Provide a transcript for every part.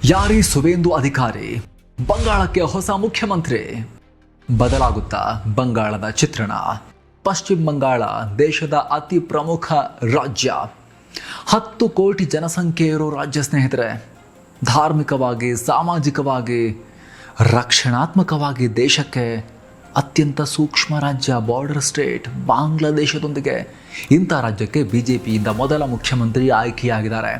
ಯಾರೀ ಸುವೇಂದು ಅಧಿಕಾರಿ? ಬಂಗಾಳಕ್ಕೆ ಹೊಸ ಮುಖ್ಯಮಂತ್ರಿ. ಬದಲಾಗುತ್ತಾ ಬಂಗಾಳದ ಚಿತ್ರಣ. ಪಶ್ಚಿಮ ಬಂಗಾಳ ದೇಶದ ಅತಿ ಪ್ರಮುಖ ರಾಜ್ಯ. 10 ಕೋಟಿ ಜನಸಂಖ್ಯೆ ಇರೋ ರಾಜ್ಯ ಸ್ನೇಹಿತರೆ. ಧಾರ್ಮಿಕವಾಗಿ, ಸಾಮಾಜಿಕವಾಗಿ, ರಕ್ಷಣಾತ್ಮಕವಾಗಿ ದೇಶಕ್ಕೆ ಅತ್ಯಂತ ಸೂಕ್ಷ್ಮ ರಾಜ್ಯ, ಬಾರ್ಡರ್ ಸ್ಟೇಟ್ ಬಾಂಗ್ಲಾದೇಶದೊಂದಿಗೆ. ಇಂಥ ರಾಜ್ಯಕ್ಕೆ ಬಿಜೆಪಿಯಿಂದ ಮೊದಲ ಮುಖ್ಯಮಂತ್ರಿ ಆಯ್ಕೆಯಾಗಿದ್ದಾರೆ.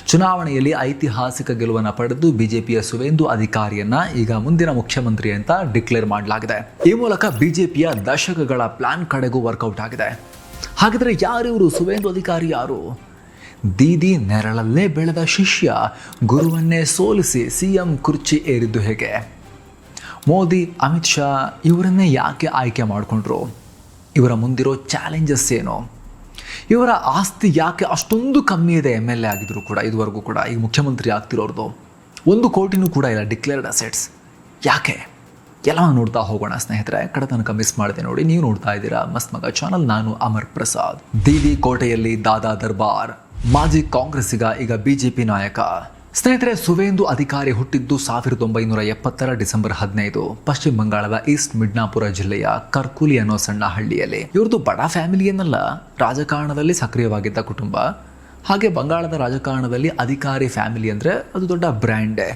ಚುನಾವಣೆಯಲ್ಲಿ ಐತಿಹಾಸಿಕ ಗೆಲುವನ್ನು ಪಡೆದು ಬಿಜೆಪಿಯ ಸುವೇಂದು ಅಧಿಕಾರಿಯನ್ನ ಈಗ ಮುಂದಿನ ಮುಖ್ಯಮಂತ್ರಿ ಅಂತ ಡಿಕ್ಲೇರ್ ಮಾಡಲಾಗಿದೆ. ಈ ಮೂಲಕ ಬಿಜೆಪಿಯ ದಶಕಗಳ ಪ್ಲಾನ್ ಕಡೆಗೂ ವರ್ಕೌಟ್ ಆಗಿದೆ. ಹಾಗಾದರೆ ಯಾರಿವರು ಸುವೇಂದು ಅಧಿಕಾರಿ? ಯಾರು? ದೀದಿ ನೆರಳಲ್ಲೇ ಬೆಳೆದ ಶಿಷ್ಯ ಗುರುವನ್ನೇ ಸೋಲಿಸಿ ಸಿಎಂ ಕುರ್ಚಿ ಏರಿದ್ದು ಹೇಗೆ? ಮೋದಿ, ಅಮಿತ್ ಶಾ ಇವರನ್ನೇ ಯಾಕೆ ಆಯ್ಕೆ ಮಾಡಿಕೊಂಡ್ರು? ಇವರ ಮುಂದಿರೋ ಚಾಲೆಂಜಸ್ ಏನು? ಇವರ ಆಸ್ತಿ ಯಾಕೆ ಅಷ್ಟೊಂದು ಕಮ್ಮಿ ಇದೆ? MLA ಆಗಿದ್ರು ಕೂಡ ಇದುವರೆಗೂ ಕೂಡ, ಈಗ ಮುಖ್ಯಮಂತ್ರಿ ಆಗ್ತಿರೋರ್ದು 1 ಕೋಟಿನೂ ಕೂಡ ಇಲ್ಲ ಡಿಕ್ಲೇರ್ಡ್ ಅಸೆಟ್ಸ್. ಯಾಕೆ? ಎಲ್ಲ ನೋಡ್ತಾ ಹೋಗೋಣ ಸ್ನೇಹಿತರೆ. ಕಡೆ ತನಕ ಮಿಸ್ ಮಾಡಿದೆ ನೋಡಿ. ನೀವು ನೋಡ್ತಾ ಇದ್ದೀರಾ ಮಸ್ತ್ ಮಗ ಚಾನಲ್. ನಾನು ಅಮರ್ ಪ್ರಸಾದ್. ದೀದಿ ಕೋಟೆಯಲ್ಲಿ ದಾದಾ ದರ್ಬಾರ್. ಮಾಜಿ ಕಾಂಗ್ರೆಸ್ಸಿಗ, ಈಗ ಬಿಜೆಪಿ ನಾಯಕ. ಸ್ನೇಹಿತರೆ, ಸುವೇಂದು ಅಧಿಕಾರಿ ಹುಟ್ಟಿದ್ದು 1970 ಡಿಸೆಂಬರ್ 15 ಪಶ್ಚಿಮ ಬಂಗಾಳದ ಈಸ್ಟ್ ಮಿಡ್ನಾಪುರ ಜಿಲ್ಲೆಯ ಕರ್ಕುಲಿ ಅನ್ನೋ ಸಣ್ಣ ಹಳ್ಳಿಯಲ್ಲಿ. ಇವ್ರದ್ದು ಬಡ ಫ್ಯಾಮಿಲಿ ಏನಲ್ಲ, ರಾಜಕಾರಣದಲ್ಲಿ ಸಕ್ರಿಯವಾಗಿದ್ದ ಕುಟುಂಬ. ಹಾಗೆ ಬಂಗಾಳದ ರಾಜಕಾರಣದಲ್ಲಿ ಅಧಿಕಾರಿ ಫ್ಯಾಮಿಲಿ ಅಂದರೆ ಅದು ದೊಡ್ಡ ಬ್ರ್ಯಾಂಡೇ.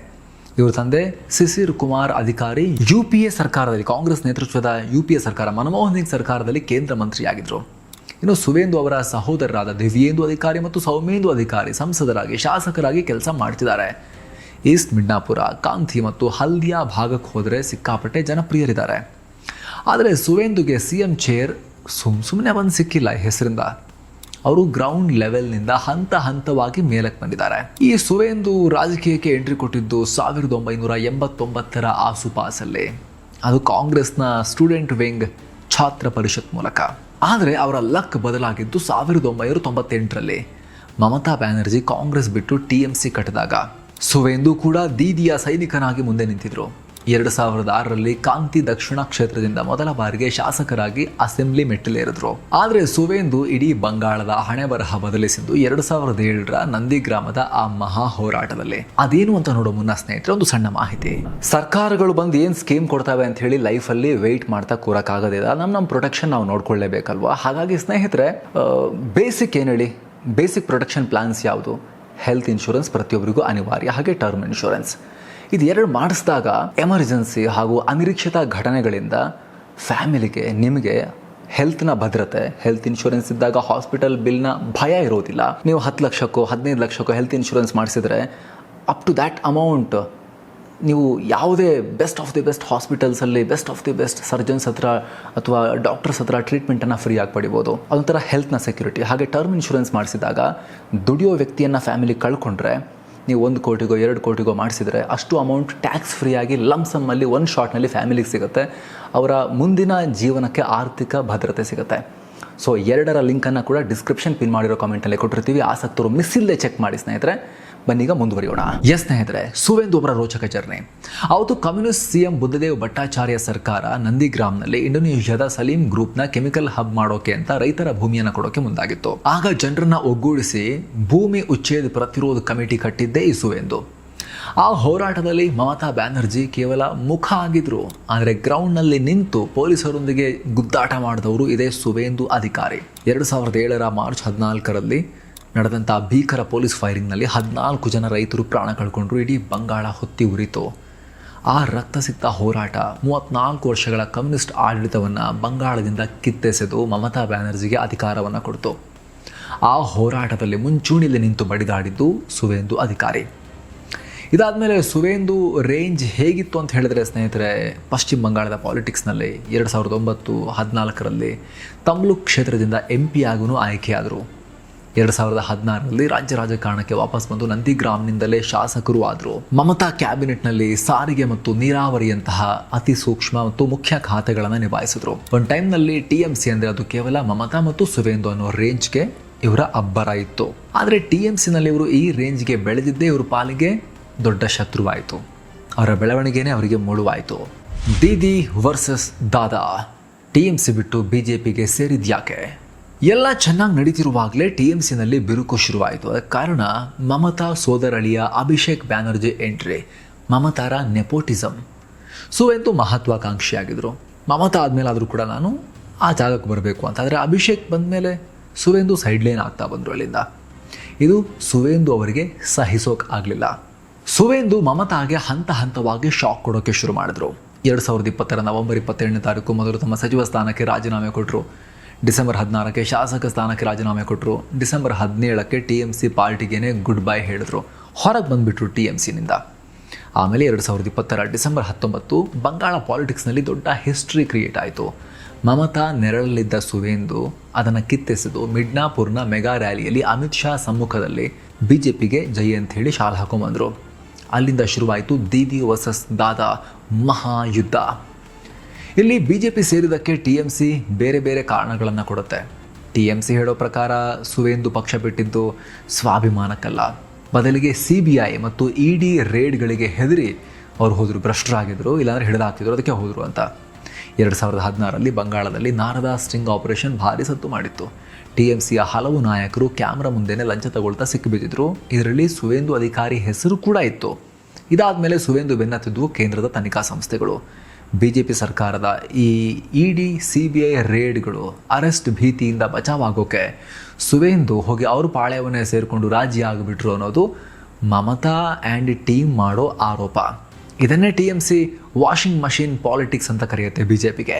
ಇವ್ರ ತಂದೆ ಶಿಶಿರ್ ಕುಮಾರ್ ಅಧಿಕಾರಿ UPA ಸರ್ಕಾರದಲ್ಲಿ, ಕಾಂಗ್ರೆಸ್ ನೇತೃತ್ವದ UPA ಸರ್ಕಾರ, ಮನಮೋಹನ್ ಸಿಂಗ್ ಸರ್ಕಾರದಲ್ಲಿ ಕೇಂದ್ರ ಮಂತ್ರಿಯಾಗಿದ್ದರು. ಇನ್ನು ಸುವೇಂದು ಅವರ ಸಹೋದರರಾದ ದಿವ್ಯೇಂದು ಅಧಿಕಾರಿ ಮತ್ತು ಸೌಮೇಂದು ಅಧಿಕಾರಿ ಸಂಸದರಾಗಿ, ಶಾಸಕರಾಗಿ ಕೆಲಸ ಮಾಡ್ತಿದ್ದಾರೆ. ಈಸ್ಟ್ ಮಿಡ್ನಾಪುರ, ಕಾಂತಿ ಮತ್ತು ಹಲ್ದಿಯಾ ಭಾಗಕ್ಕೆ ಹೋದರೆ ಸಿಕ್ಕಾಪಟ್ಟೆ ಜನಪ್ರಿಯರಿದ್ದಾರೆ. ಆದರೆ ಸುವೇಂದುಗೆ CM ಚೇರ್ ಸುಮ್ಮನೆ ಬಂದು ಸಿಕ್ಕಿಲ್ಲ ಹೆಸರಿಂದ. ಅವರು ಗ್ರೌಂಡ್ ಲೆವೆಲ್ನಿಂದ ಹಂತ ಹಂತವಾಗಿ ಮೇಲಕ್ಕೆ ಬಂದಿದ್ದಾರೆ. ಈ ಸುವೇಂದು ರಾಜಕೀಯಕ್ಕೆ ಎಂಟ್ರಿ ಕೊಟ್ಟಿದ್ದು 1989 ಆಸುಪಾಸಲ್ಲಿ. ಅದು ಕಾಂಗ್ರೆಸ್ನ ಸ್ಟೂಡೆಂಟ್ ವಿಂಗ್ ಛಾತ್ರ ಪರಿಷತ್ ಮೂಲಕ. ಆದರೆ ಅವರ ಲಕ್ ಬದಲಾಗಿದ್ದು 1998 ಮಮತಾ ಬ್ಯಾನರ್ಜಿ ಕಾಂಗ್ರೆಸ್ ಬಿಟ್ಟು TMC ಕಟ್ಟಿದಾಗ. ಸುವೇಂದು ಕೂಡ ದೀದಿಯ ಸೈನಿಕನಾಗಿ ಮುಂದೆ ನಿಂತಿದ್ರು. 2006 ಕಾಂತಿ ದಕ್ಷಿಣ ಕ್ಷೇತ್ರದಿಂದ ಮೊದಲ ಬಾರಿಗೆ ಶಾಸಕರಾಗಿ ಅಸೆಂಬ್ಲಿ ಮೆಟ್ಟಿಲೇರಿದ್ರು. ಆದರೆ ಸುವೇಂದು ಇಡೀ ಬಂಗಾಳದ ಹಣೆ ಬರಹ ಬದಲಿಸಿದ್ದು 2007 ನಂದಿಗ್ರಾಮದ ಆ ಮಹಾ ಹೋರಾಟದಲ್ಲಿ. ಅದೇನು ಅಂತ ನೋಡೋ ಮುನ್ನ ಸ್ನೇಹಿತರೆ, ಒಂದು ಸಣ್ಣ ಮಾಹಿತಿ. ಸರ್ಕಾರಗಳು ಬಂದು ಏನು ಸ್ಕೀಮ್ ಕೊಡ್ತವೆ ಅಂತ ಹೇಳಿ ಲೈಫಲ್ಲಿ ವೆಯ್ಟ್ ಮಾಡ್ತಾ ಕೂರಕ್ಕಾಗೋದಿಲ್ಲ. ನಮ್ಮ ಪ್ರೊಟೆಕ್ಷನ್ ನಾವು ನೋಡ್ಕೊಳ್ಳೇಬೇಕಲ್ವಾ. ಹಾಗಾಗಿ ಸ್ನೇಹಿತರೆ, ಬೇಸಿಕ್ ಏನು ಹೇಳಿ, ಬೇಸಿಕ್ ಪ್ರೊಟೆಕ್ಷನ್ ಪ್ಲಾನ್ಸ್ ಯಾವುದು? ಹೆಲ್ತ್ ಇನ್ಶೂರೆನ್ಸ್ ಪ್ರತಿಯೊಬ್ಬರಿಗೂ ಅನಿವಾರ್ಯ, ಹಾಗೆ ಟರ್ಮ್ ಇನ್ಶೂರೆನ್ಸ್. ಇದು 2 ಮಾಡಿಸಿದಾಗ ಎಮರ್ಜೆನ್ಸಿ ಹಾಗೂ ಅನಿರೀಕ್ಷಿತ ಘಟನೆಗಳಿಂದ ಫ್ಯಾಮಿಲಿಗೆ, ನಿಮಗೆ ಹೆಲ್ತ್ನ ಭದ್ರತೆ, ಹೆಲ್ತ್ ಇನ್ಶೂರೆನ್ಸ್ ಇದ್ದಾಗ ಹಾಸ್ಪಿಟಲ್ ಬಿಲ್ನ ಭಯ ಇರೋದಿಲ್ಲ. ನೀವು 10 ಲಕ್ಷಕ್ಕೋ 15 ಲಕ್ಷಕ್ಕೋ ಹೆಲ್ತ್ ಇನ್ಶೂರೆನ್ಸ್ ಮಾಡಿಸಿದ್ರೆ ಅಪ್ ಟು ದ್ಯಾಟ್ ಅಮೌಂಟ್ ನೀವು ಯಾವುದೇ ಬೆಸ್ಟ್ ಆಫ್ ದಿ ಬೆಸ್ಟ್ ಹಾಸ್ಪಿಟಲ್ಸಲ್ಲಿ, best of the best surgeons ಹತ್ರ ಅಥವಾ ಡಾಕ್ಟರ್ಸ್ ಹತ್ರ ಟ್ರೀಟ್ಮೆಂಟನ್ನು ಫ್ರೀಯಾಗಿ ಪಡಿಬೋದು. ಅದೊಂಥರ ಹೆಲ್ತ್ನ ಸೆಕ್ಯೂರಿಟಿ. ಹಾಗೆ ಟರ್ಮ್ ಇನ್ಶೂರೆನ್ಸ್ ಮಾಡಿಸಿದಾಗ ದುಡಿಯೋ ವ್ಯಕ್ತಿಯನ್ನು ಫ್ಯಾಮಿಲಿ ಕಳ್ಕೊಂಡ್ರೆ, ನೀವು 1 ಕೋಟಿಗೋ 2 ಕೋಟಿಗೋ ಮಾಡಿಸಿದರೆ ಅಷ್ಟು ಅಮೌಂಟ್ ಟ್ಯಾಕ್ಸ್ ಫ್ರೀಯಾಗಿ ಲಮ್ಸಮ್ಮಲ್ಲಿ ಒಂದು ಶಾಟ್ನಲ್ಲಿ ಫ್ಯಾಮಿಲಿಗೆ ಸಿಗುತ್ತೆ. ಅವರ ಮುಂದಿನ ಜೀವನಕ್ಕೆ ಆರ್ಥಿಕ ಭದ್ರತೆ ಸಿಗುತ್ತೆ. ಸೊ 2ರ ಲಿಂಕನ್ನು ಕೂಡ ಡಿಸ್ಕ್ರಿಪ್ಷನ್ ಪಿನ್ ಮಾಡಿರೋ ಕಾಮೆಂಟಲ್ಲಿ ಕೊಟ್ಟಿರ್ತೀವಿ. ಆಸಕ್ತರು ಮಿಸ್ ಇಲ್ಲದೆ ಚೆಕ್ ಮಾಡಿ ಸ್ನೇಹಿತರೆ. ಬನ್ನೀಗ ಮುಂದುವರಿಯೋಣ. ಸ್ನೇಹಿತರೆ, ಸುವೇಂದು ಅವರ ರೋಚಕ ಜರ್ನಿ. ಅವತ್ತು ಕಮ್ಯುನಿಸ್ಟ್ CM ಬುದ್ಧದೇವ್ ಭಟ್ಟಾಚಾರ್ಯ ಸರ್ಕಾರ ನಂದಿಗ್ರಾಮ್ನಲ್ಲಿ ಇಂಡೋನೇಷ್ಯಾದ ಸಲೀಂ ಗ್ರೂಪ್ನ ಕೆಮಿಕಲ್ ಹಬ್ ಮಾಡೋಕೆ ಅಂತ ರೈತರ ಭೂಮಿಯನ್ನು ಕೊಡೋಕೆ ಮುಂದಾಗಿತ್ತು. ಆಗ ಜನರನ್ನ ಒಗ್ಗೂಡಿಸಿ ಭೂಮಿ ಉಚ್ಛೇದ ಪ್ರತಿರೋಧ ಕಮಿಟಿ ಕಟ್ಟಿದ್ದೇ ಈ ಸುವೇಂದು. ಆ ಹೋರಾಟದಲ್ಲಿ ಮಮತಾ ಬ್ಯಾನರ್ಜಿ ಕೇವಲ ಮುಖ ಆಗಿದ್ರು, ಆದರೆ ಗ್ರೌಂಡ್ನಲ್ಲಿ ನಿಂತು ಪೊಲೀಸರೊಂದಿಗೆ ಗುದ್ದಾಟ ಮಾಡಿದವರು ಇದೇ ಸುವೇಂದು ಅಧಿಕಾರಿ. 2007 ಮಾರ್ಚ್ 14 ನಡೆದಂಥ ಭೀಕರ ಪೊಲೀಸ್ ಫೈರಿಂಗ್ನಲ್ಲಿ 14 ಜನ ರೈತರು ಪ್ರಾಣ ಕಳ್ಕೊಂಡ್ರು. ಇಡೀ ಬಂಗಾಳ ಹೊತ್ತಿ ಉರಿತು. ಆ ರಕ್ತಸಿಕ್ತ ಹೋರಾಟ 34 ವರ್ಷಗಳ ಕಮ್ಯುನಿಸ್ಟ್ ಆಡಳಿತವನ್ನು ಬಂಗಾಳದಿಂದ ಕಿತ್ತೆಸೆದು ಮಮತಾ ಬ್ಯಾನರ್ಜಿಗೆ ಅಧಿಕಾರವನ್ನು ಕೊಡ್ತು. ಆ ಹೋರಾಟದಲ್ಲಿ ಮುಂಚೂಣಿಯಲ್ಲಿ ನಿಂತು ಬಡಿದಾಡಿದ್ದು ಸುವೇಂದು ಅಧಿಕಾರಿ. ಇದಾದಮೇಲೆ ಸುವೇಂದು ರೇಂಜ್ ಹೇಗಿತ್ತು ಅಂತ ಹೇಳಿದ್ರೆ ಸ್ನೇಹಿತರೆ, ಪಶ್ಚಿಮ ಬಂಗಾಳದ ಪಾಲಿಟಿಕ್ಸ್ನಲ್ಲಿ 2009-14 ತಮ್ಲುಕ್ ಕ್ಷೇತ್ರದಿಂದ MP ಆಗೂ ಆಯ್ಕೆಯಾದರು. 2016 ರಾಜ್ಯ ರಾಜಕಾರಣಕ್ಕೆ ವಾಪಸ್ ಬಂದು ನಂದಿಗ್ರಾಮ್ನಿಂದಲೇ ಶಾಸಕರು ಆದರು. ಮಮತಾ ಕ್ಯಾಬಿನೆಟ್ನಲ್ಲಿ ಸಾರಿಗೆ ಮತ್ತು ನೀರಾವರಿಯಂತಹ ಅತಿ ಸೂಕ್ಷ್ಮ ಮತ್ತು ಮುಖ್ಯ ಖಾತೆಗಳನ್ನು ನಿಭಾಯಿಸಿದ್ರು. ಒಂದು ಟೈಮ್ನಲ್ಲಿ TMC ಅಂದರೆ ಅದು ಕೇವಲ ಮಮತಾ ಮತ್ತು ಸುವೇಂದು ಅನ್ನೋ ರೇಂಜ್ಗೆ ಇವರ ಅಬ್ಬರ ಇತ್ತು. ಆದರೆ TMCನಲ್ಲಿ ಇವರು ಈ ರೇಂಜ್ಗೆ ಬೆಳೆದಿದ್ದೇ ಇವ್ರ ಪಾಲಿಗೆ ದೊಡ್ಡ ಶತ್ರುವಾಯಿತು. ಅವರ ಬೆಳವಣಿಗೆನೇ ಅವರಿಗೆ ಮುಳುವಾಯಿತು. ದೀದಿ ವರ್ಸಸ್ ದಾದಾ. TMC ಬಿಟ್ಟು BJPಗೆ ಸೇರಿದ್ಯಾಕೆ? ಎಲ್ಲ ಚೆನ್ನಾಗಿ ನಡೀತಿರುವಾಗಲೇ TMCನಲ್ಲಿ ಬಿರುಕು ಶುರುವಾಯಿತು. ಅದಕ್ಕೆ ಕಾರಣ ಮಮತಾ ಸೋದರಳಿಯ ಅಭಿಷೇಕ್ ಬ್ಯಾನರ್ಜಿ ಎಂಟ್ರಿ, ಮಮತಾರ ನೆಪೋಟಿಸಮ್. ಸುವೇಂದು ಮಹತ್ವಾಕಾಂಕ್ಷಿಯಾಗಿದ್ದರು. ಮಮತಾ ಆದಮೇಲೆ ಆದರೂ ಕೂಡ ನಾನು ಆ ಜಾಗಕ್ಕೆ ಬರಬೇಕು ಅಂತ. ಆದರೆ ಅಭಿಷೇಕ್ ಬಂದ ಮೇಲೆ ಸುವೇಂದು ಸೈಡ್ಲೈನ್ ಆಗ್ತಾ ಬಂದರು ಅಲ್ಲಿಂದ. ಇದು ಸುವೇಂದು ಅವರಿಗೆ ಸಹಿಸೋಕೆ ಆಗಲಿಲ್ಲ. ಸುವೇಂದು ಮಮತಾಗೆ ಹಂತ ಹಂತವಾಗಿ ಶಾಕ್ ಕೊಡೋಕ್ಕೆ ಶುರು ಮಾಡಿದ್ರು. 2020 ನವೆಂಬರ್ 27 ಮೊದಲು ತಮ್ಮ ಸಚಿವ ಸ್ಥಾನಕ್ಕೆ ರಾಜೀನಾಮೆ ಕೊಟ್ಟರು. ಡಿಸೆಂಬರ್ 16 ಶಾಸಕ ಸ್ಥಾನಕ್ಕೆ ರಾಜೀನಾಮೆ ಕೊಟ್ಟರು. ಡಿಸೆಂಬರ್ 17 TMC ಪಾರ್ಟಿಗೇನೆ ಗುಡ್ ಬೈ ಹೇಳಿದ್ರು, ಹೊರಗೆ ಬಂದುಬಿಟ್ರು TMCನಿಂದ. ಆಮೇಲೆ 2020 ಡಿಸೆಂಬರ್ 19 ಬಂಗಾಳ ಪಾಲಿಟಿಕ್ಸ್ನಲ್ಲಿ ದೊಡ್ಡ ಹಿಸ್ಟ್ರಿ ಕ್ರಿಯೇಟ್ ಆಯಿತು. ಮಮತಾ ನೆರಳಲ್ಲಿದ್ದ ಸುವೇಂದು ಅದನ್ನು ಕಿತ್ತೆಸೆದು ಮಿಡ್ನಾಪುರ್ನ ಮೆಗಾ ರ್ಯಾಲಿಯಲ್ಲಿ ಅಮಿತ್ ಶಾ ಸಮ್ಮುಖದಲ್ಲಿ BJPಗೆ ಜೈ ಅಂತ ಹೇಳಿ ಶಾಲ್ ಹಾಕೊಂಡ್ಬಂದರು. ಅಲ್ಲಿಂದ ಶುರುವಾಯಿತು ದೀದಿ ವರ್ಸಸ್ ದಾದಾ ಮಹಾಯುದ್ಧ. ಇಲ್ಲಿ BJP ಸೇರಿದ್ದಕ್ಕೆ TMC ಬೇರೆ ಬೇರೆ ಕಾರಣಗಳನ್ನು ಕೊಡುತ್ತೆ. TMC ಹೇಳೋ ಪ್ರಕಾರ ಸುವೇಂದು ಪಕ್ಷ ಬಿಟ್ಟಿದ್ದು ಸ್ವಾಭಿಮಾನಕ್ಕಲ್ಲ, ಬದಲಿಗೆ CBI ಮತ್ತು ED ರೇಡ್ಗಳಿಗೆ ಹೆದರಿ ಅವ್ರು ಹೋದರು, ಭ್ರಷ್ಟರಾಗಿದ್ದರು, ಇಲ್ಲಾಂದರೆ ಹಿಡಿದಾಕ್ತಿದ್ರು, ಅದಕ್ಕೆ ಹೋದರು ಅಂತ. 2016 ಬಂಗಾಳದಲ್ಲಿ ನಾರದಾ ಸ್ಟಿಂಗ್ ಆಪರೇಷನ್ ಭಾರಿ ಸತ್ತು ಮಾಡಿತ್ತು. TMCಯ ಹಲವು ನಾಯಕರು ಕ್ಯಾಮ್ರಾ ಮುಂದೆನೇ ಲಂಚ ತಗೊಳ್ತಾ ಸಿಕ್ಕಿಬಿದ್ದಿದ್ರು. ಇದರಲ್ಲಿ ಸುವೇಂದು ಅಧಿಕಾರಿ ಹೆಸರು ಕೂಡ ಇತ್ತು. ಇದಾದ ಮೇಲೆ ಸುವೇಂದು ಬೆನ್ನತ್ತಿದ್ವು ಕೇಂದ್ರದ ತನಿಖಾ ಸಂಸ್ಥೆಗಳು. BJP ಸರ್ಕಾರದ ಈ ED CBI ರೇಡ್ಗಳು ಅರೆಸ್ಟ್ ಭೀತಿಯಿಂದ ಬಚಾವಾಗೋಕೆ ಸುವೇಂದು ಹೋಗಿ ಅವ್ರ ಪಾಳ್ಯವನ್ನೇ ಸೇರಿಕೊಂಡು ರಾಜಿ ಆಗಿಬಿಟ್ರು ಅನ್ನೋದು ಮಮತಾ ಆ್ಯಂಡ್ ಟೀಮ್ ಮಾಡೋ ಆರೋಪ. ಇದನ್ನೇ TMC ವಾಷಿಂಗ್ ಮಷಿನ್ ಪಾಲಿಟಿಕ್ಸ್ ಅಂತ ಕರೆಯುತ್ತೆ BJPಗೆ.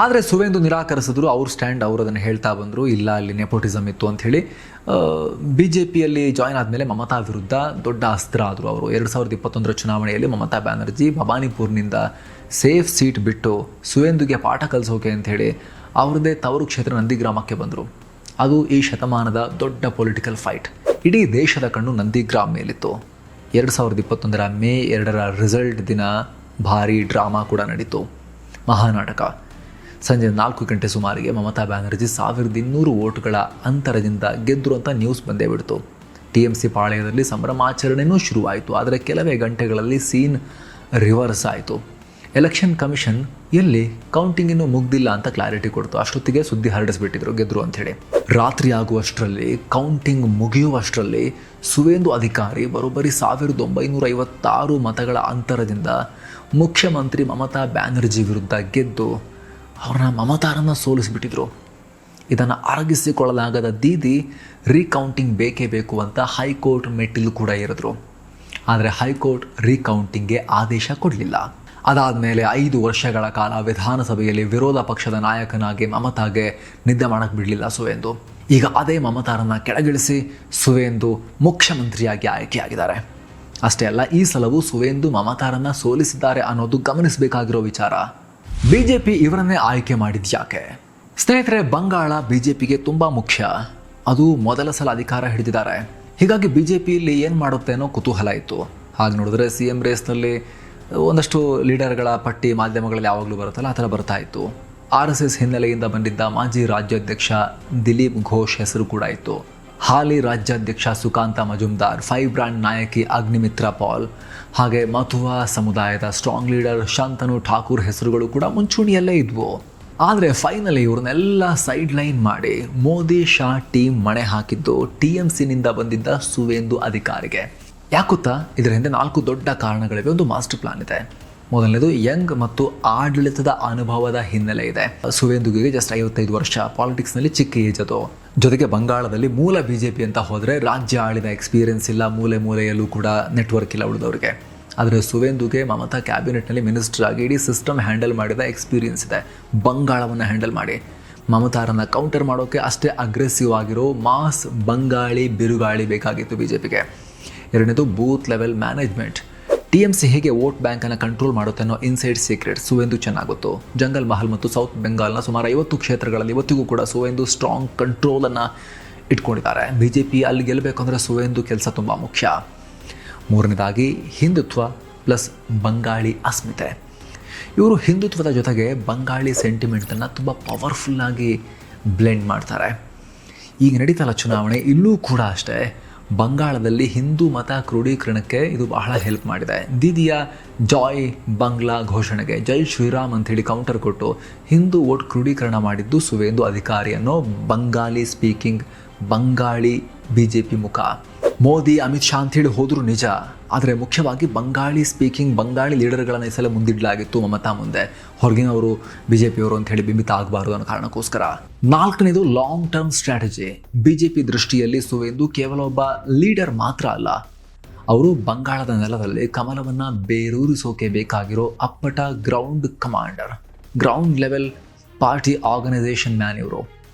ಆದರೆ ಸುವೇಂದು ನಿರಾಕರಿಸಿದ್ರು. ಅವ್ರ ಸ್ಟ್ಯಾಂಡ್ ಅವರು ಅದನ್ನು ಹೇಳ್ತಾ ಬಂದರು, ಇಲ್ಲ ಅಲ್ಲಿ ನೆಪೋಟಿಸಮ್ ಇತ್ತು ಅಂಥೇಳಿ. BJPಯಲ್ಲಿ ಜಾಯ್ನ್ ಆದಮೇಲೆ ಮಮತಾ ವಿರುದ್ಧ ದೊಡ್ಡ ಅಸ್ತ್ರ ಆದರು ಅವರು. 2021 ಚುನಾವಣೆಯಲ್ಲಿ ಮಮತಾ ಬ್ಯಾನರ್ಜಿ ಭವಾನಿಪುರ್ನಿಂದ ಸೇಫ್ ಸೀಟ್ ಬಿಟ್ಟು ಸುವೇಂದುಗೆ ಪಾಠ ಕಲಿಸೋಕೆ ಅಂಥೇಳಿ ಅವ್ರದ್ದೇ ತವರು ಕ್ಷೇತ್ರ ನಂದಿಗ್ರಾಮಕ್ಕೆ ಬಂದರು. ಅದು ಈ ಶತಮಾನದ ದೊಡ್ಡ ಪೊಲಿಟಿಕಲ್ ಫೈಟ್. ಇಡೀ ದೇಶದ ಕಣ್ಣು ನಂದಿಗ್ರಾಮ್ ಮೇಲಿತ್ತು. 2021 ಮೇ 2 ರಿಸಲ್ಟ್ ದಿನ ಭಾರಿ ಡ್ರಾಮಾ ಕೂಡ ನಡೀತು, ಮಹಾನಾಟಕ. ಸಂಜೆ 4 ಗಂಟೆ ಸುಮಾರಿಗೆ ಮಮತಾ ಬ್ಯಾನರ್ಜಿ 1200 ವೋಟ್ಗಳ ಅಂತರದಿಂದ ಗೆದ್ದರು ಅಂತ ನ್ಯೂಸ್ ಬಂದೇ ಬಿಡ್ತು. TMC ಪಾಳ್ಯದಲ್ಲಿ ಸಂಭ್ರಮಾಚರಣೆಯೂ ಶುರುವಾಯಿತು. ಆದರೆ ಕೆಲವೇ ಗಂಟೆಗಳಲ್ಲಿ ಸೀನ್ ರಿವರ್ಸ್ ಆಯಿತು. ಎಲೆಕ್ಷನ್ ಕಮಿಷನ್ ಎಲ್ಲಿ ಕೌಂಟಿಂಗ್ ಇನ್ನೂ ಮುಗ್ದಿಲ್ಲ ಅಂತ ಕ್ಲಾರಿಟಿ ಕೊಡ್ತು. ಅಷ್ಟೊತ್ತಿಗೆ ಸುದ್ದಿ ಹರಡಿಸ್ಬಿಟ್ಟಿದ್ರು ಗೆದ್ರು ಅಂಥೇಳಿ. ರಾತ್ರಿ ಆಗುವಷ್ಟರಲ್ಲಿ, ಕೌಂಟಿಂಗ್ ಮುಗಿಯುವಷ್ಟರಲ್ಲಿ ಸುವೇಂದು ಅಧಿಕಾರಿ ಬರೋಬ್ಬರಿ 1956 ಮತಗಳ ಅಂತರದಿಂದ ಮುಖ್ಯಮಂತ್ರಿ ಮಮತಾ ಬ್ಯಾನರ್ಜಿ ವಿರುದ್ಧ ಗೆದ್ದು ಅವ್ರನ್ನ ಮಮತಾರನ್ನು ಸೋಲಿಸಿಬಿಟ್ಟಿದ್ರು. ಇದನ್ನು ಅರಗಿಸಿಕೊಳ್ಳಲಾಗದ ದೀದಿ ರೀಕೌಂಟಿಂಗ್ ಬೇಕೇ ಬೇಕು ಅಂತ ಹೈಕೋರ್ಟ್ ಮೆಟ್ಟಿಲು ಕೂಡ ಏರಿದ್ರು. ಆದರೆ ಹೈಕೋರ್ಟ್ ರೀಕೌಂಟಿಂಗ್ಗೆ ಆದೇಶ ಕೊಡಲಿಲ್ಲ. ಅದಾದಮೇಲೆ 5 ವರ್ಷಗಳ ಕಾಲ ವಿಧಾನಸಭೆಯಲ್ಲಿ ವಿರೋಧ ಪಕ್ಷದ ನಾಯಕನಾಗಿ ಮಮತಾಗೆ ನಿದ್ದೆ ಮಾಡೋಕ್ಕೆ ಬಿಡಲಿಲ್ಲ ಸುವೇಂದು. ಈಗ ಅದೇ ಮಮತಾರನ್ನು ಕೆಳಗಿಳಿಸಿ ಸುವೇಂದು ಮುಖ್ಯಮಂತ್ರಿಯಾಗಿ ಆಯ್ಕೆಯಾಗಿದ್ದಾರೆ. ಅಷ್ಟೇ ಅಲ್ಲ, ಈ ಸಲವೂ ಸುವೇಂದು ಮಮತಾರನ್ನು ಸೋಲಿಸಿದ್ದಾರೆ ಅನ್ನೋದು ಗಮನಿಸಬೇಕಾಗಿರೋ ವಿಚಾರ. BJP ಇವರನ್ನೇ ಆಯ್ಕೆ ಮಾಡಿದ್ಯಾಕೆ? ಸ್ನೇಹಿತರೆ, ಬಂಗಾಳ BJPಗೆ ತುಂಬ ಮುಖ್ಯ. ಅದು ಮೊದಲ ಸಲ ಅಧಿಕಾರ ಹಿಡಿದಿದ್ದಾರೆ. ಹೀಗಾಗಿ BJPಯಲ್ಲಿ ಏನು ಮಾಡುತ್ತೆ ಅನ್ನೋ ಕುತೂಹಲ ಇತ್ತು. ಹಾಗೆ ನೋಡಿದ್ರೆ CM ರೇಸ್ನಲ್ಲಿ ಒಂದಷ್ಟು ಲೀಡರ್ಗಳ ಪಟ್ಟಿ ಮಾಧ್ಯಮಗಳಲ್ಲಿ ಯಾವಾಗಲೂ ಬರುತ್ತಲ್ಲ, ಆ ಥರ ಬರ್ತಾ ಇತ್ತು. RSS ಹಿನ್ನೆಲೆಯಿಂದ ಬಂದಿದ್ದ ಮಾಜಿ ರಾಜ್ಯಾಧ್ಯಕ್ಷ ದಿಲೀಪ್ ಘೋಷ್ ಹೆಸರು ಕೂಡ ಇತ್ತು. ಹಾಲಿ ರಾಜ್ಯಾಧ್ಯಕ್ಷ ಸುಕಾಂತ ಮಜುಮ್ದಾರ್, 5 ಬ್ರ್ಯಾಂಡ್ ನಾಯಕಿ ಅಗ್ನಿಮಿತ್ರ ಪಾಲ್, ಹಾಗೆ ಮಥುವಾ ಸಮುದಾಯದ ಸ್ಟ್ರಾಂಗ್ ಲೀಡರ್ ಶಾಂತನು ಠಾಕೂರ್ ಹೆಸರುಗಳು ಕೂಡ ಮುಂಚೂಣಿಯಲ್ಲೇ ಇದ್ವು. ಆದರೆ ಫೈನಲಿ ಇವ್ರನ್ನೆಲ್ಲ ಸೈಡ್ ಲೈನ್ ಮಾಡಿ ಮೋದಿ ಶಾ ಟೀಮ್ ಮಣೆ ಹಾಕಿದ್ದು TMCನಿಂದ ಬಂದಿದ್ದ ಸುವೇಂದು ಅಧಿಕಾರಿಗೆ. ಯಾಕುತ್ತಾ? ಇದರ ಹಿಂದೆ 4 ದೊಡ್ಡ ಕಾರಣಗಳಿವೆ. ಒಂದು ಮಾಸ್ಟರ್ ಪ್ಲಾನ್ ಇದೆ. ಮೊದಲನೇದು ಯಂಗ್ ಮತ್ತು ಆಡಳಿತದ ಅನುಭವದ ಹಿನ್ನೆಲೆ ಇದೆ. ಸುವೇಂದುಗೆ ಜಸ್ಟ್ 55 ವರ್ಷ, ಪಾಲಿಟಿಕ್ಸ್ನಲ್ಲಿ ಚಿಕ್ಕ ಏಜ್ ಅದು. ಜೊತೆಗೆ ಬಂಗಾಳದಲ್ಲಿ ಮೂಲ BJP ಅಂತ ಹೋದರೆ ರಾಜ್ಯ ಆಳಿದ ಎಕ್ಸ್ಪೀರಿಯನ್ಸ್ ಇಲ್ಲ, ಮೂಲೆಯಲ್ಲೂ ಕೂಡ ನೆಟ್ವರ್ಕ್ ಇಲ್ಲ ಉಳಿದವ್ರಿಗೆ. ಆದರೆ ಸುವೇಂದುಗೆ ಮಮತಾ ಕ್ಯಾಬಿನೆಟ್ನಲ್ಲಿ ಮಿನಿಸ್ಟರ್ ಆಗಿ ಇಡೀ ಸಿಸ್ಟಮ್ ಹ್ಯಾಂಡಲ್ ಮಾಡಿದ ಎಕ್ಸ್ಪೀರಿಯನ್ಸ್ ಇದೆ. ಬಂಗಾಳವನ್ನು ಹ್ಯಾಂಡಲ್ ಮಾಡಿ ಮಮತಾರನ್ನು ಕೌಂಟರ್ ಮಾಡೋಕ್ಕೆ ಅಷ್ಟೇ ಅಗ್ರೆಸಿವ್ ಆಗಿರೋ ಮಾಸ್ ಬಂಗಾಳಿ ಬಿರುಗಾಳಿ ಬೇಕಾಗಿತ್ತು BJPಗೆ. ಎರಡನೇದು ಬೂತ್ ಲೆವೆಲ್ ಮ್ಯಾನೇಜ್ಮೆಂಟ್. TMC ಹೇಗೆ ವೋಟ್ ಬ್ಯಾಂಕನ್ನು ಕಂಟ್ರೋಲ್ ಮಾಡುತ್ತೆ ಅನ್ನೋ ಇನ್ಸೈಡ್ ಸೀಕ್ರೆಟ್ ಸುವೇಂದು ಚೆನ್ನಾಗುತ್ತೋ. ಜಂಗಲ್ ಮಹಲ್ ಮತ್ತು ಸೌತ್ ಬೆಂಗಾಲ್ನ ಸುಮಾರು 50 ಕ್ಷೇತ್ರಗಳಲ್ಲಿ ಇವತ್ತಿಗೂ ಕೂಡ ಸುವೇಂದು ಸ್ಟ್ರಾಂಗ್ ಕಂಟ್ರೋಲನ್ನು ಇಟ್ಕೊಂಡಿದ್ದಾರೆ. BJP ಅಲ್ಲಿ ಗೆಲ್ಲಬೇಕಂದ್ರೆ ಸುವೇಂದು ಕೆಲಸ ತುಂಬ ಮುಖ್ಯ. ಮೂರನೇದಾಗಿ ಹಿಂದುತ್ವ ಪ್ಲಸ್ ಬಂಗಾಳಿ ಅಸ್ಮಿತೆ. ಇವರು ಹಿಂದುತ್ವದ ಜೊತೆಗೆ ಬಂಗಾಳಿ ಸೆಂಟಿಮೆಂಟನ್ನು ತುಂಬ ಪವರ್ಫುಲ್ಲಾಗಿ ಬ್ಲೆಂಡ್ ಮಾಡ್ತಾರೆ. ಈಗ ನಡೀತಲ್ಲ ಚುನಾವಣೆ, ಇಲ್ಲೂ ಕೂಡ ಅಷ್ಟೇ ಬಂಗಾಳದಲ್ಲಿ ಹಿಂದೂ ಮತ ಕ್ರೋಢೀಕರಣಕ್ಕೆ ಇದು ಬಹಳ ಹೆಲ್ಪ್ ಮಾಡಿದೆ. ದೀದಿಯ ಜಾಯ್ ಬಂಗ್ಲಾ ಘೋಷಣೆಗೆ ಜೈ ಶ್ರೀರಾಮ್ ಅಂಥೇಳಿ ಕೌಂಟರ್ ಕೊಟ್ಟು ಹಿಂದೂ ವೋಟ್ ಕ್ರೋಢೀಕರಣ ಮಾಡಿದ್ದು ಸುವೇಂದು ಅಧಿಕಾರಿ ಅನ್ನೋ ಬಂಗಾಲಿ ಸ್ಪೀಕಿಂಗ್ ಬಂಗಾಳಿ BJP ಮುಖ. ಮೋದಿ ಅಮಿತ್ ಶಾ ಅಂಥೇಳಿ ಹೋದ್ರು ನಿಜ, ಆದರೆ ಮುಖ್ಯವಾಗಿ ಬಂಗಾಳಿ ಸ್ಪೀಕಿಂಗ್ ಬಂಗಾಳಿ ಲೀಡರ್ಗಳನ್ನು ಈ ಸಲ ಮುಂದಿಡಲಾಗಿತ್ತು ಮಮತಾ ಮುಂದೆ. ಹೊರಗಿನವರು BJPಯವರು ಅಂಥೇಳಿ ಬಿಂಬಿತ ಆಗಬಾರ್ದು ಅನ್ನೋ ಕಾರಣಕ್ಕೋಸ್ಕರ. 4ನೇದು ಲಾಂಗ್ ಟರ್ಮ್ ಸ್ಟ್ರಾಟಜಿ. BJP ದೃಷ್ಟಿಯಲ್ಲಿ ಸುವೇಂದು ಕೇವಲ ಒಬ್ಬ ಲೀಡರ್ ಮಾತ್ರ ಅಲ್ಲ, ಅವರು ಬಂಗಾಳದ ನೆಲದಲ್ಲಿ ಕಮಲವನ್ನು ಬೇರೂರಿಸೋಕೆ ಬೇಕಾಗಿರೋ ಅಪ್ಪಟ ground commander, ground level party organization man ಇವರು.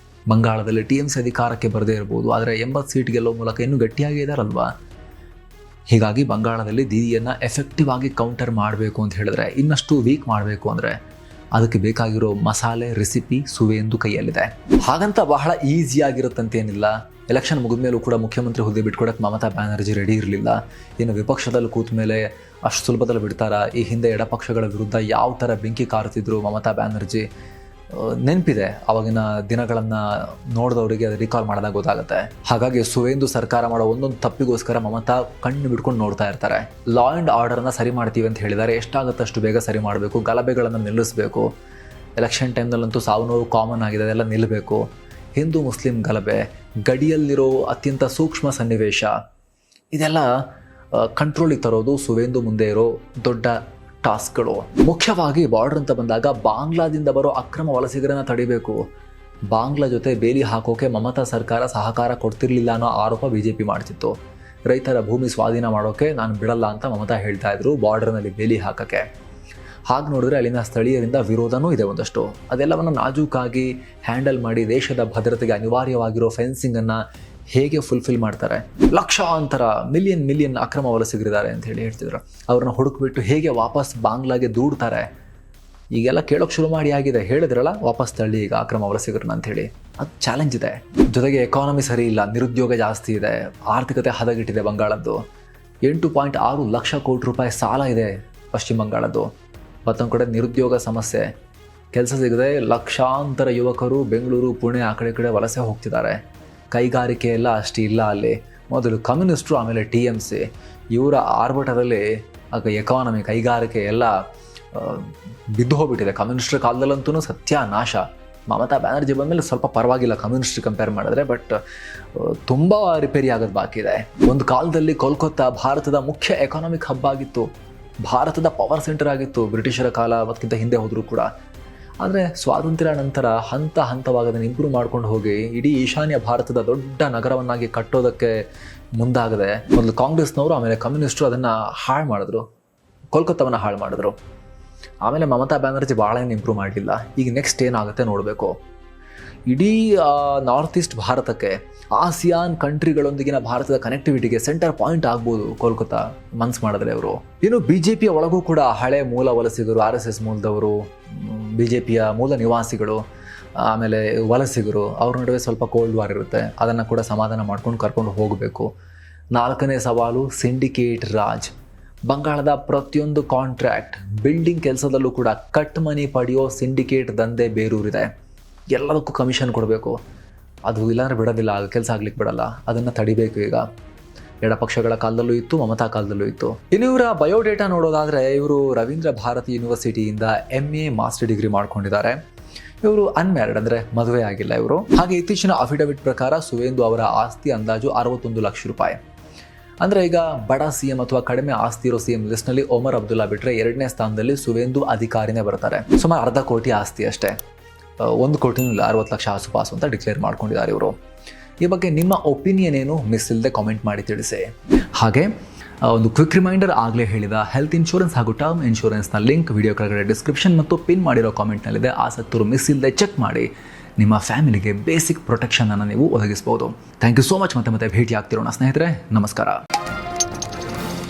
ಬಂಗಾಳದಲ್ಲಿ TMC ಅಧಿಕಾರಕ್ಕೆ ಬರದೇ ಇರ್ಬೋದು, ಆದರೆ 80 ಸೀಟ್ ಗೆಲ್ಲೋ ಮೂಲಕ ಇನ್ನೂ ಗಟ್ಟಿಯಾಗಿ ಇದ್ದಾರಲ್ವಾ. ಹೀಗಾಗಿ ಬಂಗಾಳದಲ್ಲಿ ದೀದಿಯನ್ನು ಎಫೆಕ್ಟಿವ್ ಆಗಿ ಕೌಂಟರ್ ಮಾಡಬೇಕು ಅಂತ ಹೇಳಿದ್ರೆ, ಇನ್ನಷ್ಟು ವೀಕ್ ಮಾಡಬೇಕು ಅಂದರೆ ಅದಕ್ಕೆ ಬೇಕಾಗಿರೋ ಮಸಾಲೆ ರೆಸಿಪಿ ಸುವೇಂದು ಕೈಯಲ್ಲಿದೆ. ಹಾಗಂತ ಬಹಳ ಈಸಿಯಾಗಿರುತ್ತಂತೇನಿಲ್ಲ. ಎಲೆಕ್ಷನ್ ಮುಗಿದ ಮೇಲೂ ಕೂಡ ಮುಖ್ಯಮಂತ್ರಿ ಹುದ್ದೆ ಬಿಟ್ಕೊಡಕ್ಕೆ ಮಮತಾ ಬ್ಯಾನರ್ಜಿ ರೆಡಿ ಇರಲಿಲ್ಲ. ಇನ್ನು ವಿಪಕ್ಷದಲ್ಲಿ ಕೂತ ಮೇಲೆ ಅಷ್ಟು ಸುಲಭದಲ್ಲಿ ಬಿಡ್ತಾರ? ಈ ಹಿಂದೆ ಎಡಪಕ್ಷಗಳ ವಿರುದ್ಧ ಯಾವ ಥರ ಬೆಂಕಿ ಕಾರುತ್ತಿದ್ರು ಮಮತಾ ಬ್ಯಾನರ್ಜಿ ನೆನಪಿದೆ. ಆವಾಗಿನ ದಿನಗಳನ್ನು ನೋಡಿದವರಿಗೆ ಅದು ರಿಕಾಲ್ ಮಾಡಿದಾಗ ಗೊತ್ತಾಗುತ್ತೆ. ಹಾಗಾಗಿ ಸುವೇಂದು ಸರ್ಕಾರ ಮಾಡೋ ಒಂದೊಂದು ತಪ್ಪಿಗೋಸ್ಕರ ಮಮತಾ ಕಣ್ಣು ಬಿಟ್ಕೊಂಡು ನೋಡ್ತಾ ಇರ್ತಾರೆ. ಲಾ ಆ್ಯಂಡ್ ಆರ್ಡರ್ನ ಸರಿ ಮಾಡ್ತೀವಿ ಅಂತ ಹೇಳಿದ್ದಾರೆ. ಎಷ್ಟಾಗುತ್ತೆ ಅಷ್ಟು ಬೇಗ ಸರಿ ಮಾಡಬೇಕು, ಗಲಭೆಗಳನ್ನು ನಿಲ್ಲಿಸಬೇಕು. ಎಲೆಕ್ಷನ್ ಟೈಮ್ನಲ್ಲಂತೂ ಸಾವು ನೋವು ಕಾಮನ್ ಆಗಿದೆ, ಅದೆಲ್ಲ ನಿಲ್ಲಬೇಕು. ಹಿಂದೂ ಮುಸ್ಲಿಂ ಗಲಭೆ, ಗಡಿಯಲ್ಲಿರೋ ಅತ್ಯಂತ ಸೂಕ್ಷ್ಮ ಸನ್ನಿವೇಶ, ಇದೆಲ್ಲ ಕಂಟ್ರೋಲಿಗೆ ತರೋದು ಸುವೇಂದು ಮುಂದೆ ಇರೋ ದೊಡ್ಡ ಟಾಸ್ಕ್ಗಳು. ಮುಖ್ಯವಾಗಿ ಬಾರ್ಡರ್ ಅಂತ ಬಂದಾಗ ಬಾಂಗ್ಲಾದಿಂದ ಬರೋ ಅಕ್ರಮ ವಲಸಿಗರನ್ನು ತಡಿಬೇಕು. ಬಾಂಗ್ಲಾ ಜೊತೆ ಬೇಲಿ ಹಾಕೋಕೆ ಮಮತಾ ಸರ್ಕಾರ ಸಹಕಾರ ಕೊಡ್ತಿರ್ಲಿಲ್ಲ ಅನ್ನೋ ಆರೋಪ BJP ಮಾಡ್ತಿತ್ತು. ರೈತರ ಭೂಮಿ ಸ್ವಾಧೀನ ಮಾಡೋಕೆ ನಾನು ಬಿಡಲ್ಲ ಅಂತ ಮಮತಾ ಹೇಳ್ತಾ ಇದ್ರು ಬಾರ್ಡರ್ನಲ್ಲಿ ಬೇಲಿ ಹಾಕೋಕ್ಕೆ. ಹಾಗೆ ನೋಡಿದ್ರೆ ಅಲ್ಲಿನ ಸ್ಥಳೀಯರಿಂದ ವಿರೋಧನೂ ಇದೆ ಒಂದಷ್ಟು. ಅದೆಲ್ಲವನ್ನು ನಾಜೂಕಾಗಿ ಹ್ಯಾಂಡಲ್ ಮಾಡಿ ದೇಶದ ಭದ್ರತೆಗೆ ಅನಿವಾರ್ಯವಾಗಿರೋ ಫೆನ್ಸಿಂಗನ್ನು ಹೇಗೆ ಫುಲ್ಫಿಲ್ ಮಾಡ್ತಾರೆ. ಲಕ್ಷಾಂತರ ಮಿಲಿಯನ್ ಅಕ್ರಮ ವಲಸಿಗರಿದ್ದಾರೆ ಅಂತ ಹೇಳ್ತಿದ್ರು. ಅವ್ರನ್ನ ಹುಡುಕ್ಬಿಟ್ಟು ಹೇಗೆ ವಾಪಸ್ ಬಾಂಗ್ಲಾಗೆ ದೂಡ್ತಾರೆ. ಈಗೆಲ್ಲ ಕೇಳೋಕೆ ಶುರು ಮಾಡಿ ಆಗಿದೆ. ಹೇಳಿದ್ರಲ್ಲ ವಾಪಸ್ ತಳ್ಳಿ ಈಗ ಅಕ್ರಮ ವಲಸಿಗರನ್ನ ಅಂಥೇಳಿ. ಅದು ಚಾಲೆಂಜ್ ಇದೆ. ಜೊತೆಗೆ ಎಕಾನಮಿ ಸರಿ ಇಲ್ಲ, ನಿರುದ್ಯೋಗ ಜಾಸ್ತಿ ಇದೆ, ಆರ್ಥಿಕತೆ ಹದಗೆಟ್ಟಿದೆ ಬಂಗಾಳದ್ದು. 8.6 ಲಕ್ಷ ಕೋಟಿ ರೂಪಾಯಿ ಸಾಲ ಇದೆ ಪಶ್ಚಿಮ ಬಂಗಾಳದ್ದು. ಮತ್ತೊಂದು ಕಡೆ ನಿರುದ್ಯೋಗ ಸಮಸ್ಯೆ, ಕೆಲಸ ಸಿಗದೆ ಲಕ್ಷಾಂತರ ಯುವಕರು ಬೆಂಗಳೂರು ಪುಣೆ ಆ ಕಡೆ ವಲಸೆ ಹೋಗ್ತಿದ್ದಾರೆ. ಕೈಗಾರಿಕೆ ಎಲ್ಲ ಅಷ್ಟು ಇಲ್ಲ ಅಲ್ಲಿ. ಮೊದಲು ಕಮ್ಯುನಿಸ್ಟ್ರು, ಆಮೇಲೆ TMC, ಇವರ ಆರ್ಭಟದಲ್ಲಿ ಆಗ ಎಕಾನಮಿ ಕೈಗಾರಿಕೆ ಎಲ್ಲ ಬಿದ್ದು ಹೋಗ್ಬಿಟ್ಟಿದೆ. ಕಮ್ಯುನಿಸ್ಟ್ರ ಕಾಲದಲ್ಲಂತೂ ಸತ್ಯಾನಾಶ. ಮಮತಾ ಬ್ಯಾನರ್ಜಿ ಬಂದಮೇಲೆ ಸ್ವಲ್ಪ ಪರವಾಗಿಲ್ಲ ಕಮ್ಯುನಿಸ್ಟ್ರಿ ಕಂಪೇರ್ ಮಾಡಿದ್ರೆ, ಬಟ್ ತುಂಬ ರಿಪೇರಿ ಆಗೋದು ಬಾಕಿ ಇದೆ. ಒಂದು ಕಾಲದಲ್ಲಿ ಕೋಲ್ಕತ್ತಾ ಭಾರತದ ಮುಖ್ಯ ಎಕಾನಮಿಕ್ ಹಬ್ ಆಗಿತ್ತು, ಭಾರತದ ಪವರ್ ಸೆಂಟರ್ ಆಗಿತ್ತು ಬ್ರಿಟಿಷರ ಕಾಲ ಅದಕ್ಕಿಂತ ಹಿಂದೆ ಹೋದರೂ ಕೂಡ. ಆದರೆ ಸ್ವಾತಂತ್ರ್ಯ ನಂತರ ಹಂತವಾಗಿ ಅದನ್ನು ಇಂಪ್ರೂವ್ ಮಾಡ್ಕೊಂಡು ಹೋಗಿ ಇಡೀ ಈಶಾನ್ಯ ಭಾರತದ ದೊಡ್ಡ ನಗರವನ್ನಾಗಿ ಕಟ್ಟೋದಕ್ಕೆ ಮುಂದಾಗದೆ ಮೊದಲು ಕಾಂಗ್ರೆಸ್ನವರು ಆಮೇಲೆ ಕಮ್ಯುನಿಸ್ಟರು ಅದನ್ನು ಹಾಳು ಮಾಡಿದ್ರು, ಕೋಲ್ಕತ್ತಾವನ್ನು ಹಾಳು ಮಾಡಿದ್ರು. ಆಮೇಲೆ ಮಮತಾ ಬ್ಯಾನರ್ಜಿ ಭಾಳ ಏನು ಇಂಪ್ರೂವ್ ಮಾಡಲಿಲ್ಲ. ಈಗ ನೆಕ್ಸ್ಟ್ ಏನಾಗುತ್ತೆ ನೋಡಬೇಕು. ಇಡೀ ನಾರ್ತ್ ಈಸ್ಟ್ ಭಾರತಕ್ಕೆ, ಆಸಿಯಾನ್ ಕಂಟ್ರಿಗಳೊಂದಿಗಿನ ಭಾರತದ ಕನೆಕ್ಟಿವಿಟಿಗೆ ಸೆಂಟರ್ ಪಾಯಿಂಟ್ ಆಗ್ಬೋದು ಕೋಲ್ಕತ್ತಾ ಮನ್ಸು ಮಾಡಿದ್ರೆ ಅವರು. ಇನ್ನು BJPಯ ಒಳಗೂ ಕೂಡ ಹಳೆ ಮೂಲ ವಲಸಿಗರು, RSS ಮೂಲದವರು, BJPಯ ಮೂಲ ನಿವಾಸಿಗಳು, ಆಮೇಲೆ ವಲಸಿಗರು, ಅವ್ರ ನಡುವೆ ಸ್ವಲ್ಪ ಕೋಲ್ಡ್ ವಾರ್ ಇರುತ್ತೆ. ಅದನ್ನು ಕೂಡ ಸಮಾಧಾನ ಮಾಡ್ಕೊಂಡು ಕರ್ಕೊಂಡು ಹೋಗಬೇಕು. 4ನೇ ಸವಾಲು ಸಿಂಡಿಕೇಟ್ ರಾಜ್. ಬಂಗಾಳದ ಪ್ರತಿಯೊಂದು ಕಾಂಟ್ರಾಕ್ಟ್, ಬಿಲ್ಡಿಂಗ್ ಕೆಲಸದಲ್ಲೂ ಕೂಡ ಕಟ್ ಮನಿ ಪಡೆಯೋ ಸಿಂಡಿಕೇಟ್ ದಂಧೆ ಬೇರೂರಿದೆ. ಎಲ್ಲದಕ್ಕೂ ಕಮಿಷನ್ ಕೊಡಬೇಕು. ಅದು ಇಲ್ಲಾಂದ್ರೆ ಬಿಡೋದಿಲ್ಲ, ಕೆಲಸ ಆಗ್ಲಿಕ್ಕೆ ಬಿಡಲ್ಲ. ಅದನ್ನು ತಡಿಬೇಕು. ಈಗ ಎಡಪಕ್ಷಗಳ ಕಾಲದಲ್ಲೂ ಇತ್ತು, ಮಮತಾ ಕಾಲದಲ್ಲೂ ಇತ್ತು. ಇನ್ನು ಇವರ ಬಯೋಡೇಟಾ ನೋಡೋದಾದರೆ, ಇವರು ರವೀಂದ್ರ ಭಾರತಿ ಯೂನಿವರ್ಸಿಟಿಯಿಂದ MA ಮಾಸ್ಟರ್ ಡಿಗ್ರಿ ಮಾಡ್ಕೊಂಡಿದ್ದಾರೆ. ಇವರು ಅನ್ಮ್ಯಾರಿಡ್, ಅಂದರೆ ಮದುವೆ ಆಗಿಲ್ಲ ಇವರು. ಹಾಗೆ ಇತ್ತೀಚಿನ ಅಫಿಡವಿಟ್ ಪ್ರಕಾರ ಸುವೇಂದು ಅವರ ಆಸ್ತಿ ಅಂದಾಜು 61 ಲಕ್ಷ ರೂಪಾಯಿ. ಅಂದರೆ ಈಗ ಬಡ CM ಅಥವಾ ಕಡಿಮೆ ಆಸ್ತಿ ಇರೋ CM ಲಿಸ್ಟ್ನಲ್ಲಿ ಒಮರ್ ಅಬ್ದುಲ್ಲಾ ಬಿಟ್ಟರೆ 2ನೇ ಸ್ಥಾನದಲ್ಲಿ ಸುವೇಂದು ಅಧಿಕಾರಿನೇ ಬರ್ತಾರೆ. ಸುಮಾರು 1/2 ಕೋಟಿ ಆಸ್ತಿ ಅಷ್ಟೇ. 1 ಕೋಟಿನೂ ಇಲ್ಲ, 60 ಲಕ್ಷ ಆಸುಪಾಸು ಅಂತ ಡಿಕ್ಲೇರ್ ಮಾಡ್ಕೊಂಡಿದ್ದಾರೆ ಇವರು. ಈ ಬಗ್ಗೆ ನಿಮ್ಮ ಒಪಿನಿಯನ್ ಏನು ಮಿಸ್ ಇಲ್ಲದೆ ಕಾಮೆಂಟ್ ಮಾಡಿ ತಿಳಿಸಿ. ಹಾಗೆ ಒಂದು ಕ್ವಿಕ್ ರಿಮೈಂಡರ್, ಆಗಲೇ ಹೇಳಿದ ಹೆಲ್ತ್ ಇನ್ಶೂರೆನ್ಸ್ ಹಾಗೂ ಟರ್ಮ್ ಇನ್ಶೂರೆನ್ಸ್ನ ಲಿಂಕ್ ವಿಡಿಯೋ ಕೆಳಗಡೆ ಡಿಸ್ಕ್ರಿಪ್ಷನ್ ಮತ್ತು ಪಿನ್ ಮಾಡಿರೋ ಕಾಮೆಂಟ್ನಲ್ಲಿದೆ. ಆಸಕ್ತರು ಮಿಸ್ ಇಲ್ಲದೆ ಚೆಕ್ ಮಾಡಿ ನಿಮ್ಮ ಫ್ಯಾಮಿಲಿಗೆ ಬೇಸಿಕ್ ಪ್ರೊಟೆಕ್ಷನನ್ನು ನೀವು ಒದಗಿಸ್ಬೋದು. Thank you so much. ಮತ್ತೆ ಭೇಟಿ ಆಗ್ತಿರೋಣ ಸ್ನೇಹಿತರೆ. ನಮಸ್ಕಾರ.